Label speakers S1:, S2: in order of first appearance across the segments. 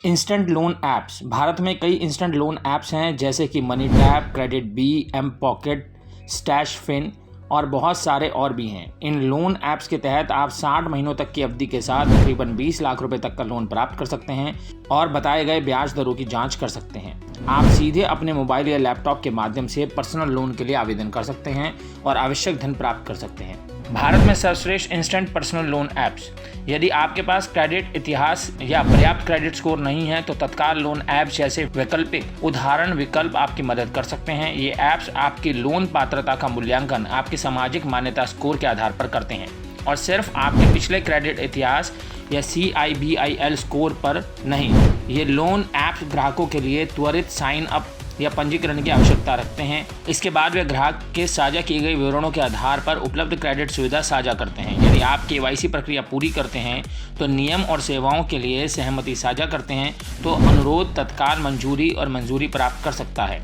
S1: Instant loan apps. Bharat में कई instant loan apps हैं जैसे कि Money Tap, KreditBee, mPokket, StashFin और बहुत सारे और भी हैं। इन लोन ऐप्स के तहत आप 60 महीनों तक की अवधि के साथ तकरीबन 20 लाख रुपए तक का लोन प्राप्त कर सकते हैं और बताए गए ब्याज दरों की जांच कर सकते हैं। आप सीधे अपने मोबाइल या लैपटॉप के माध्यम से पर्सनल लोन के लिए आवेदन कर सकते हैं और आवश्यक धन प्राप्त कर सकते हैं। भारत में सर्वश्रेष्ठ इंस्टेंट पर्सनल लोन ऐप्स। यदि आपके पास क्रेडिट इतिहास या पर्याप्त क्रेडिट स्कोर नहीं है तो तत्काल लोन ऐप्स जैसे वैकल्पिक उदाहरण विकल्प आपकी मदद कर सकते हैं। ये ऐप्स आपकी लोन पात्रता का मूल्यांकन आपकी सामाजिक मान्यता स्कोर के आधार पर करते हैं और सिर्फ आपके पिछले क्रेडिट इतिहास या CIBIL स्कोर पर नहीं। ये लोन ऐप्स ग्राहकों के लिए त्वरित साइन अप या पंजीकरण की आवश्यकता रखते हैं। इसके बाद वे ग्राहक के साझा किए गए विवरणों के आधार पर उपलब्ध क्रेडिट सुविधा साझा करते हैं। यदि आप KYC प्रक्रिया पूरी करते हैं तो नियम और सेवाओं के लिए सहमति साझा करते हैं तो अनुरोध तत्काल मंजूरी और मंजूरी प्राप्त कर सकता है।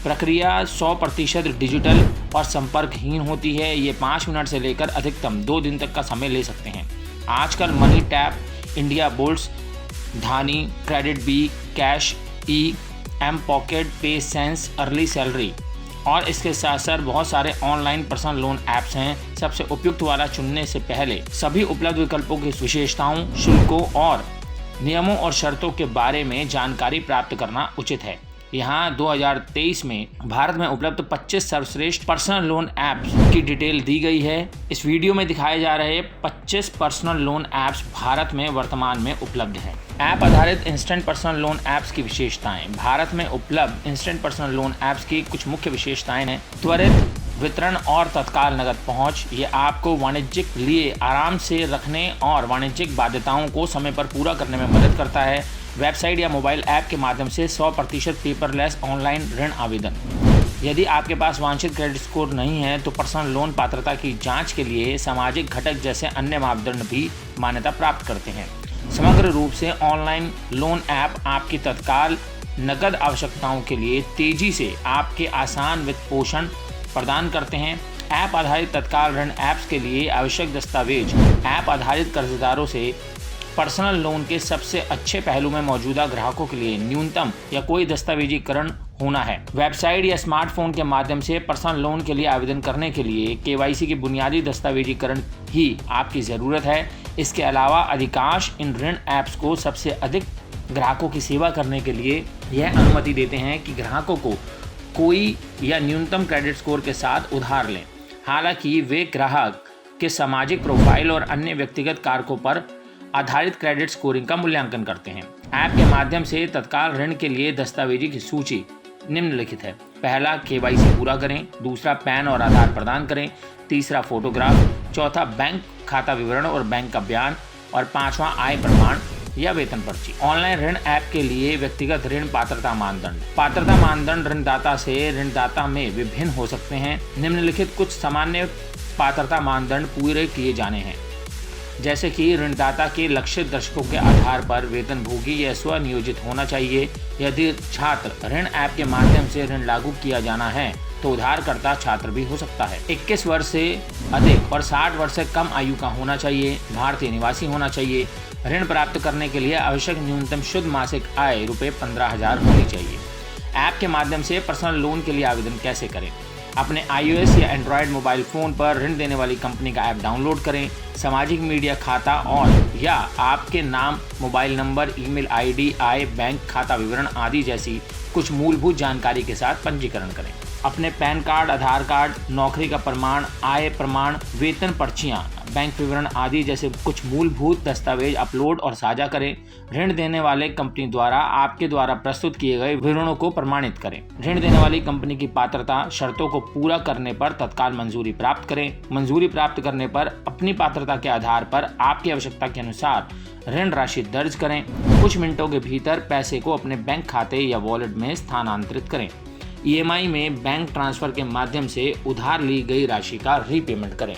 S1: प्रक्रिया 100% डिजिटल और संपर्कहीन होती है। ये 5 मिनट से लेकर अधिकतम 2 दिन तक का समय ले सकते हैं। आजकल मनी टैप, इंडिया बुल्स, धानी, क्रेडिट बी, कैश ई, एम पॉकेट, पे सेंस, अर्ली सैलरी और इसके साथ साथ बहुत सारे ऑनलाइन पर्सनल लोन ऐप्स हैं। सबसे उपयुक्त वाला चुनने से पहले सभी उपलब्ध विकल्पों की विशेषताओं, शुल्कों और नियमों और शर्तों के बारे में जानकारी प्राप्त करना उचित है। यहाँ 2023 में भारत में उपलब्ध 25 सर्वश्रेष्ठ पर्सनल लोन ऐप्स की डिटेल दी गई है। इस वीडियो में दिखाए जा रहे 25 पर्सनल लोन ऐप्स भारत में वर्तमान में उपलब्ध हैं। ऐप आधारित इंस्टेंट पर्सनल लोन ऐप्स की विशेषताएं। भारत में उपलब्ध इंस्टेंट पर्सनल लोन ऐप्स की कुछ मुख्य विशेषताएं हैं। त्वरित वितरण और तत्काल नगद पहुंच। ये आपको वाणिज्यिक लिए आराम से रखने और वाणिज्यिक बाध्यताओं को समय पर पूरा करने में मदद करता है। वेबसाइट या मोबाइल ऐप के माध्यम से 100% पेपरलेस ऑनलाइन ऋण आवेदन। यदि आपके पास वांछित क्रेडिट स्कोर नहीं है तो पर्सनल लोन पात्रता की जांच के लिए सामाजिक घटक जैसे अन्य मापदंड भी मान्यता प्राप्त करते हैं। समग्र रूप से ऑनलाइन लोन ऐप आपकी तत्काल नकद आवश्यकताओं के लिए तेजी से आपके आसान वित्त पोषण प्रदान करते हैं। ऐप आधारित तत्काल ऋण ऐप्स के लिए आवश्यक दस्तावेज। ऐप आधारित कर्जदारों से पर्सनल लोन के सबसे अच्छे पहलू में मौजूदा ग्राहकों के लिए न्यूनतम या कोई दस्तावेजीकरण होना है। वेबसाइट या स्मार्टफोन के माध्यम से पर्सनल लोन के लिए आवेदन करने के लिए KYC की बुनियादी दस्तावेजीकरण ही आपकी ज़रूरत है। इसके अलावा अधिकांश इन ऋण ऐप्स को सबसे अधिक ग्राहकों की सेवा करने के लिए यह अनुमति देते हैं कि ग्राहकों को कोई या न्यूनतम क्रेडिट स्कोर के साथ उधार लें। हालांकि वे ग्राहक के सामाजिक प्रोफाइल और अन्य व्यक्तिगत कारकों पर आधारित क्रेडिट स्कोरिंग का मूल्यांकन करते हैं। ऐप के माध्यम से तत्काल ऋण के लिए दस्तावेजी की सूची निम्नलिखित है। पहला, KYC पूरा करें। दूसरा, पैन और आधार प्रदान करें। तीसरा, फोटोग्राफ। चौथा, बैंक खाता विवरण और बैंक का बयान। और पांचवा, आय प्रमाण या वेतन पर्ची। ऑनलाइन ऋण ऐप के लिए व्यक्तिगत ऋण पात्रता मानदंड। पात्रता मानदंड ऋणदाता से ऋणदाता में विभिन्न हो सकते हैं। निम्नलिखित कुछ सामान्य पात्रता मानदंड पूरे किए जाने हैं, जैसे कि ऋणदाता के लक्षित दशकों के आधार पर वेतनभोगी या स्वनियोजित होना चाहिए। यदि छात्र ऋण ऐप के माध्यम से ऋण लागू किया जाना है तो उधारकर्ता छात्र भी हो सकता है। 21 वर्ष से अधिक और 60 वर्ष से कम आयु का होना चाहिए। भारतीय निवासी होना चाहिए। ऋण प्राप्त करने के लिए आवश्यक न्यूनतम शुद्ध मासिक आय ₹15,000 होनी चाहिए। ऐप के माध्यम से पर्सनल लोन के लिए आवेदन कैसे करें? अपने iOS या एंड्रॉयड मोबाइल फ़ोन पर ऋण देने वाली कंपनी का ऐप डाउनलोड करें। सामाजिक मीडिया खाता और या आपके नाम, मोबाइल नंबर, ईमेल ID, आय, बैंक खाता विवरण आदि जैसी कुछ मूलभूत जानकारी के साथ पंजीकरण करें। अपने पैन कार्ड, आधार कार्ड, नौकरी का प्रमाण, आय प्रमाण, वेतन पर्चियाँ, बैंक विवरण आदि जैसे कुछ मूलभूत दस्तावेज अपलोड और साझा करें। ऋण देने वाले कंपनी द्वारा आपके द्वारा प्रस्तुत किए गए विवरणों को प्रमाणित करें। ऋण देने वाली कंपनी की पात्रता शर्तों को पूरा करने पर तत्काल मंजूरी प्राप्त करें। मंजूरी प्राप्त करने पर अपनी पात्रता के आधार पर आपकी आवश्यकता के अनुसार ऋण राशि दर्ज करें। कुछ मिनटों के भीतर पैसे को अपने बैंक खाते या वॉलेट में स्थानांतरित करें। EMI में बैंक ट्रांसफर के माध्यम से उधार ली गई राशि का रीपेमेंट करें।